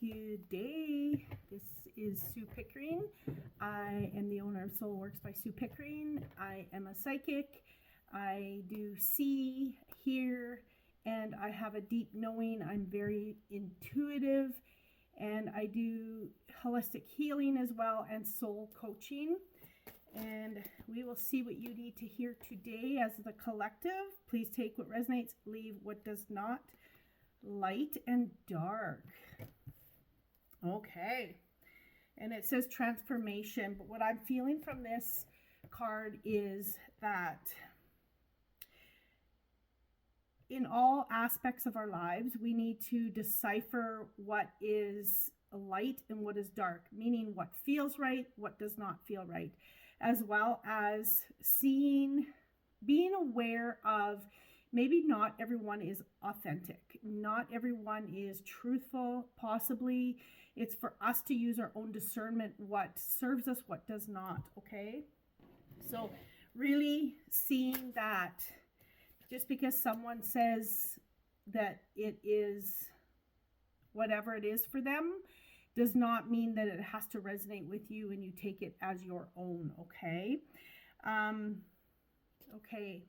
Good day. This is Sue Pickering. I am the owner of Soul Works by Sue Pickering. I am a psychic. I do see, hear, and I have a deep knowing. I'm very intuitive, and I do holistic healing as well and soul coaching. And we will see what you need to hear today as the collective. Please take what resonates, leave what does not. Light and dark. Okay. And it says transformation, but what I'm feeling from this card is that in all aspects of our lives, we need to decipher what is light and what is dark, meaning what feels right, what does not feel right, as well as seeing, being aware of maybe not everyone is authentic. Not everyone is truthful. Possibly it's for us to use our own discernment, what serves us, what does not, okay? So really seeing that just because someone says that it is whatever it is for them does not mean that it has to resonate with you and you take it as your own, okay? Okay,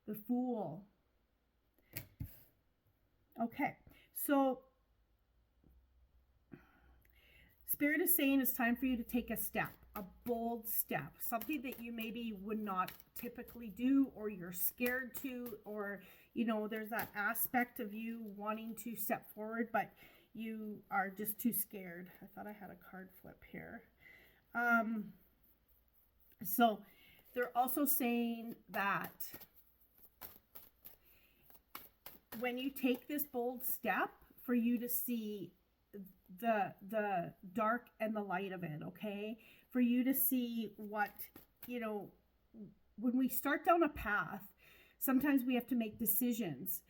the Fool. Okay, so Spirit is saying it's time for you to take a step, a bold step, something that you maybe would not typically do, or you're scared to, or, you know, there's that aspect of you wanting to step forward, but you are just too scared. I thought I had a card flip here. So they're also saying that when you take this bold step, for you to see the dark and the light of it, okay? For you to see what, you know, when we start down a path, sometimes we have to make decisions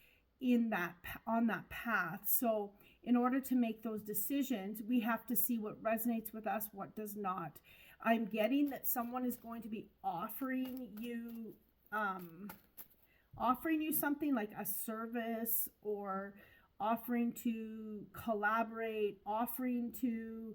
on that path. So in order to make those decisions, we have to see what resonates with us, what does not. I'm getting that someone is going to be offering you something like a service, or offering to collaborate, offering to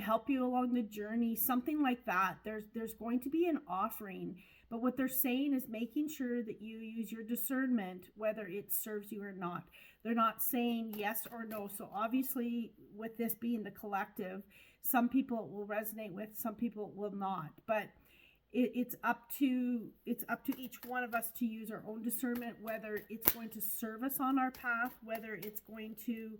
help you along the journey, something like that. There's going to be an offering, but what they're saying is making sure that you use your discernment, whether it serves you or not. They're not saying yes or no. So obviously, with this being the collective, some people it will resonate with, some people it will not, but it's up to each one of us to use our own discernment, whether it's going to serve us on our path, whether it's going to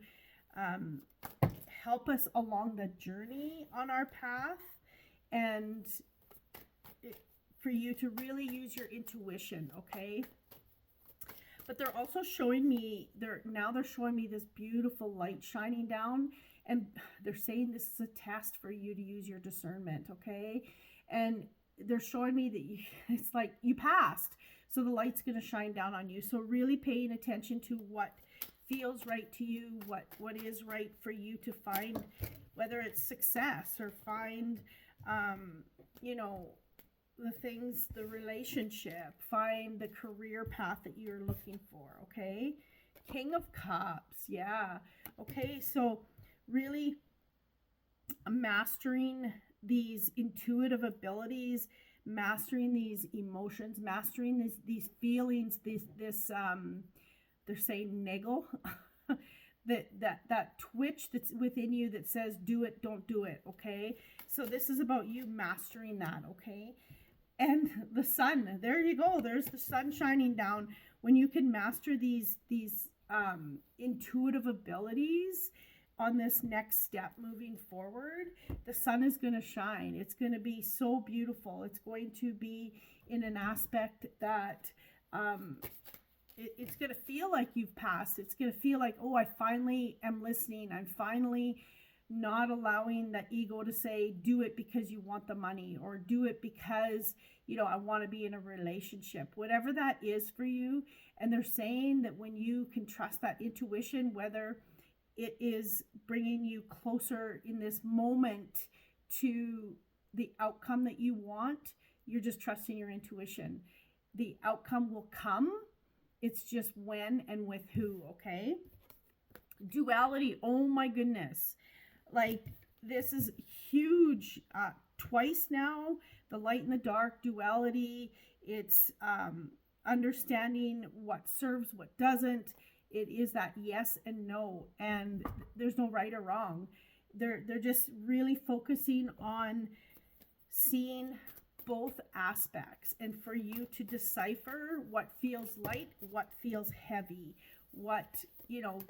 help us along the journey on our path, and for you to really use your intuition, okay? But they're also showing me, they're showing me this beautiful light shining down, and they're saying this is a test for you to use your discernment, okay? And they're showing me that it's like you passed, so the light's going to shine down on you. So really paying attention to what feels right to you, what is right for you to find, whether it's success or find, you know, the things, the relationship, find the career path that you're looking for, okay? King of Cups, yeah. Okay, so really mastering these intuitive abilities, mastering these emotions, mastering these feelings, this they're saying niggle, that twitch that's within you that says do it, don't do it, okay? So this is about you mastering that, okay? And the sun, there you go, there's the sun shining down. When you can master these intuitive abilities on this next step moving forward, the sun is going to shine. It's going to be so beautiful. It's going to be in an aspect that it's going to feel like you've passed. It's going to feel like, oh, I finally am listening. I'm finally not allowing that ego to say, do it because you want the money, or do it because, you know, I want to be in a relationship, whatever that is for you. And they're saying that when you can trust that intuition, whether it is bringing you closer in this moment to the outcome that you want, you're just trusting your intuition. The outcome will come. It's just when and with who, okay? Duality, oh my goodness. Like, this is huge. Twice now, the light and the dark, duality. It's understanding what serves, what doesn't. It is that yes and no, and there's no right or wrong. They're just really focusing on seeing both aspects, and for you to decipher what feels light, what feels heavy, what,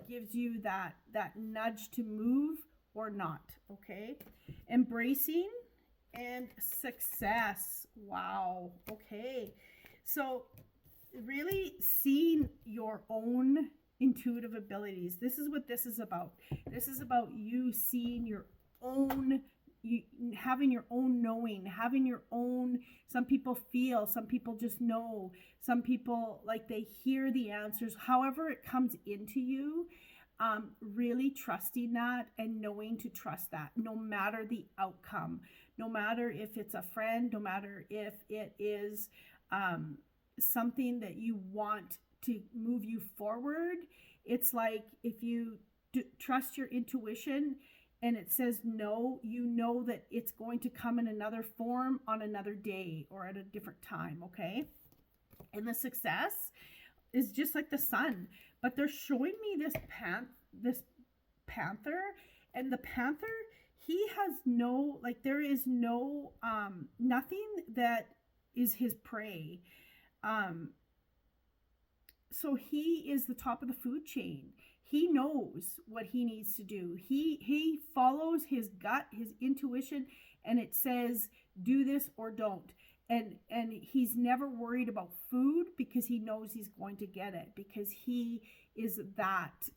gives you that nudge to move or not. Okay, embracing and success. Wow. Okay, so really seeing your own intuitive abilities. This is what this is about. This is about you seeing your own, you having your own knowing, having your own. Some people feel, some people just know, some people, like, they hear the answers, however it comes into you. Really trusting that and knowing to trust that no matter the outcome, no matter if it's a friend, no matter if it is something that you want to move you forward. It's like, if you trust your intuition and it says no, you know that it's going to come in another form on another day or at a different time. Okay, and the success is just like the sun, but they're showing me this panther, and the panther, he has no, like, there is no nothing that is his prey. So he is the top of the food chain. He knows what he needs to do. He follows his gut, his intuition, and it says do this or don't. And he's never worried about food because he knows he's going to get it, because he is that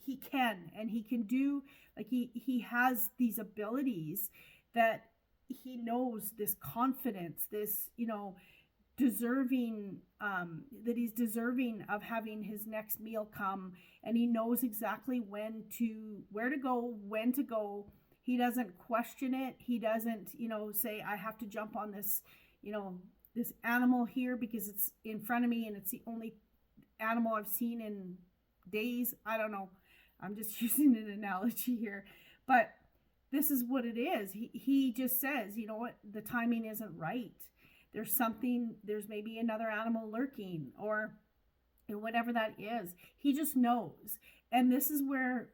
he can do, like, he has these abilities that he knows, this confidence, this, deserving, that he's deserving of having his next meal come, and he knows exactly where to go, when to go. He doesn't question it. He doesn't, say, I have to jump on this, this animal here because it's in front of me and it's the only animal I've seen in days. I don't know. I'm just using an analogy here, but this is what it is. He just says, you know what, the timing isn't right. There's maybe another animal lurking, or whatever that is. He just knows. And this is where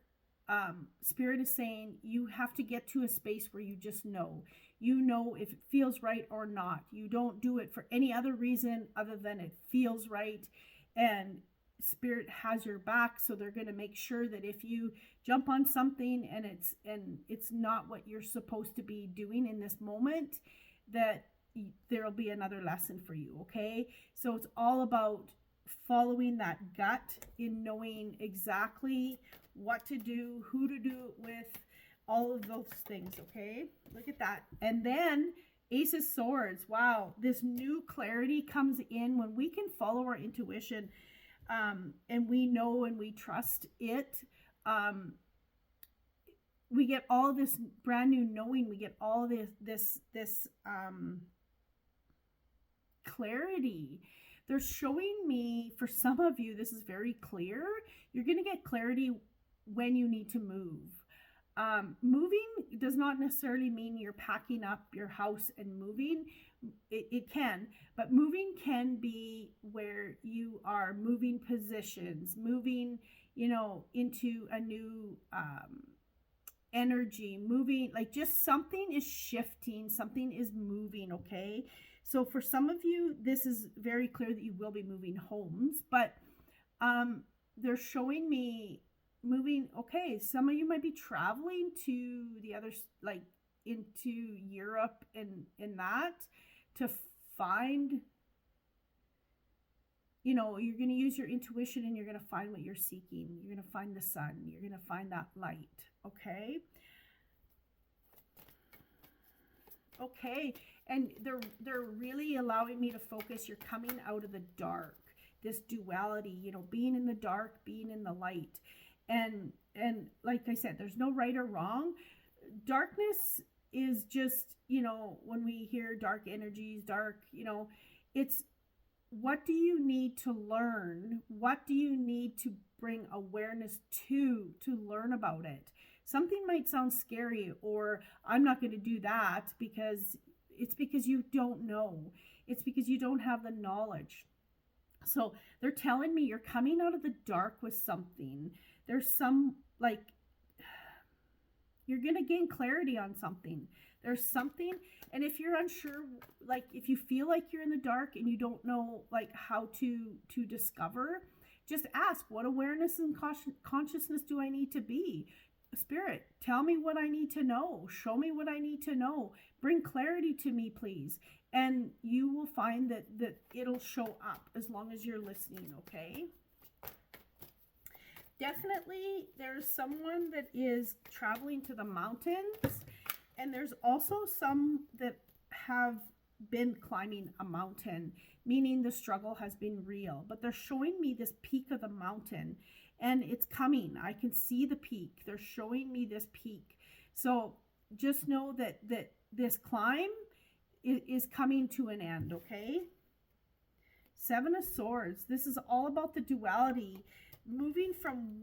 Spirit is saying you have to get to a space where you just know. You know if it feels right or not. You don't do it for any other reason other than it feels right. And Spirit has your back, so they're going to make sure that if you jump on something and it's not what you're supposed to be doing in this moment, that there'll be another lesson for you. Okay, so it's all about following that gut, in knowing exactly what to do, who to do it with, all of those things. Okay, look at that. And then Ace of Swords. Wow, this new clarity comes in when we can follow our intuition, and we know and we trust it. We get all this brand new knowing. We get all this clarity. They're showing me, for some of you, this is very clear. You're going to get clarity when you need to move. Moving does not necessarily mean you're packing up your house and moving. It can, but moving can be where you are moving positions, moving, into a new energy, moving, like, just something is shifting, something is moving. Okay, so for some of you, this is very clear that you will be moving homes, but they're showing me moving. Okay, some of you might be traveling to the other, like, into Europe and in that, to find, you're going to use your intuition and you're going to find what you're seeking. You're going to find the sun. You're going to find that light. Okay. Okay. And they're really allowing me to focus. You're coming out of the dark, this duality, being in the dark, being in the light. And like I said, there's no right or wrong. Darkness is just, when we hear dark energies, dark, it's what do you need to learn? What do you need to bring awareness to learn about it? Something might sound scary, or I'm not going to do that, because it's because you don't know. It's because you don't have the knowledge. So they're telling me you're coming out of the dark with something. There's some, like, you're going to gain clarity on something. There's something, and if you're unsure, like if you feel like you're in the dark and you don't know like how to discover, just ask, what awareness and consciousness do I need to be? Spirit, tell me what I need to know. Show me what I need to know. Bring clarity to me, please. And you will find that it'll show up as long as you're listening, okay? Definitely there's someone that is traveling to the mountains, and there's also some that have been climbing a mountain, meaning the struggle has been real, but they're showing me this peak of the mountain, and it's coming. I can see the peak. They're showing me this peak. So just know that this climb is coming to an end, okay? Seven of Swords. This is all about the duality, moving from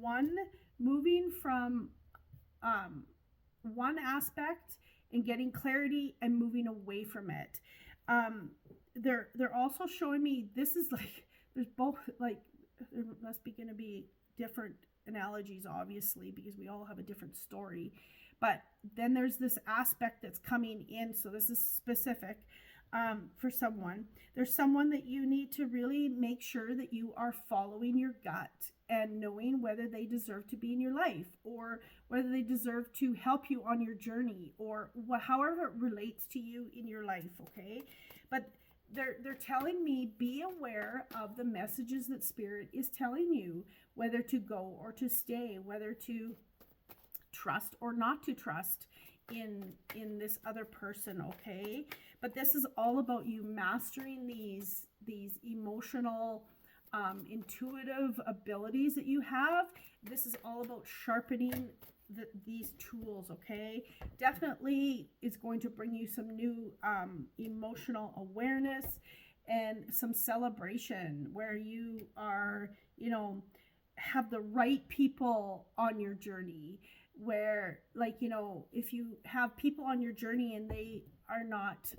one aspect and getting clarity and moving away from it. They're also showing me, this is like, there's both, like, there must be going to be different analogies, obviously, because we all have a different story. But then there's this aspect that's coming in. So this is specific for someone. There's someone that you need to really make sure that you are following your gut and knowing whether they deserve to be in your life, or whether they deserve to help you on your journey, or however it relates to you in your life, okay? But they're telling me, be aware of the messages that Spirit is telling you, whether to go or to stay, whether to trust or not to trust in this other person, okay? But this is all about you mastering these emotional, intuitive abilities that you have. This is all about sharpening these tools, okay? Definitely is going to bring you some new emotional awareness and some celebration, where you are, have the right people on your journey, where, like, if you have people on your journey and they are not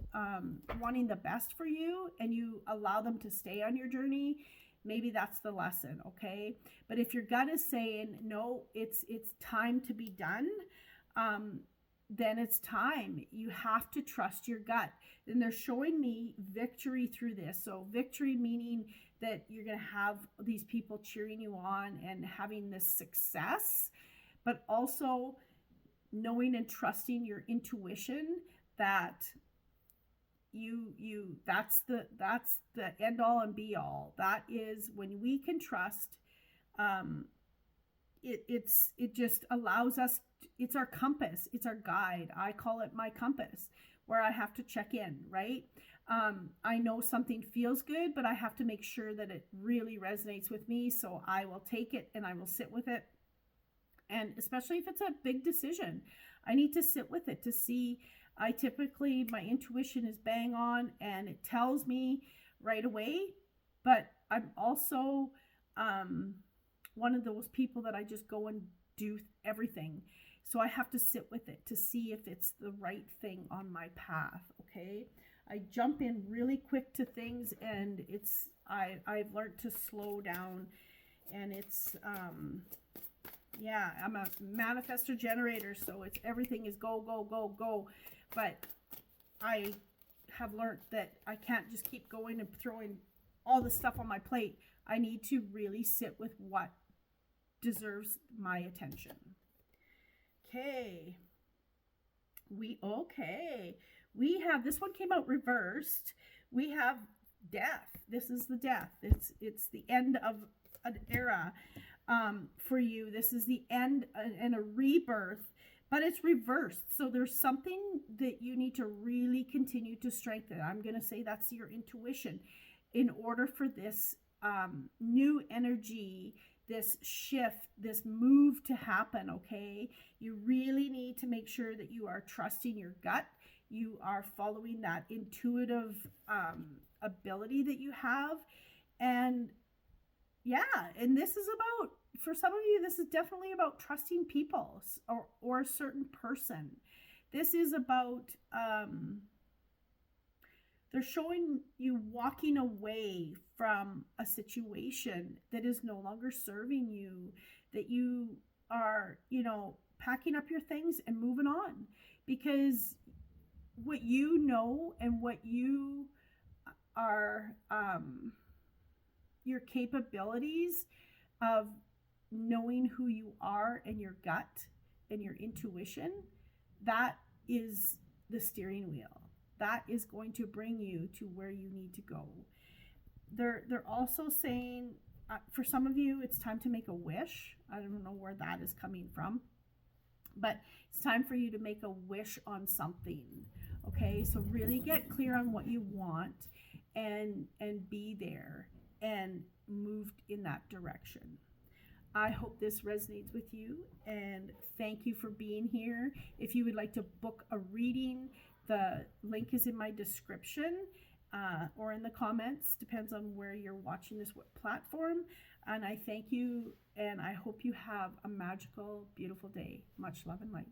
wanting the best for you, and you allow them to stay on your journey, maybe that's the lesson, okay? But if your gut is saying, no, it's time to be done, then it's time. You have to trust your gut. And they're showing me victory through this. So victory meaning that you're going to have these people cheering you on and having this success, but also knowing and trusting your intuition, that that's the end all and be all. That is when we can trust. It just allows us, it's our compass, it's our guide. I call it my compass, where I have to check in, right? I know something feels good, but I have to make sure that it really resonates with me. So I will take it and I will sit with it. And especially if it's a big decision, I need to sit with it to see. I typically, my intuition is bang on and it tells me right away, but I'm also one of those people that I just go and do everything. So I have to sit with it to see if it's the right thing on my path, okay? I jump in really quick to things, and I've learned to slow down, and it's yeah, I'm a manifestor generator, so it's everything is go, go, go, go. But I have learned that I can't just keep going and throwing all the stuff on my plate. I need to really sit with what deserves my attention. Okay. We have, this one came out reversed. We have death. This is the death. It's the end of an era. For you, this is the end and a rebirth, but it's reversed. So there's something that you need to really continue to strengthen. I'm going to say that's your intuition in order for this new energy, this shift, this move to happen, okay? You really need to make sure that you are trusting your gut. You are following that intuitive ability that you have. And yeah, and this is about, for some of you, this is definitely about trusting people or a certain person. This is about, they're showing you walking away from a situation that is no longer serving you, that you are, packing up your things and moving on, because what you know and what you are, your capabilities of knowing who you are and your gut and your intuition, that is the steering wheel. That is going to bring you to where you need to go. They're also saying, for some of you, it's time to make a wish. I don't know where that is coming from, but it's time for you to make a wish on something. Okay, so really get clear on what you want and be there and move in that direction. I hope this resonates with you, and thank you for being here. If you would like to book a reading, the link is in my description or in the comments, depends on where you're watching this, what platform. And I thank you, and I hope you have a magical, beautiful day. Much love and light.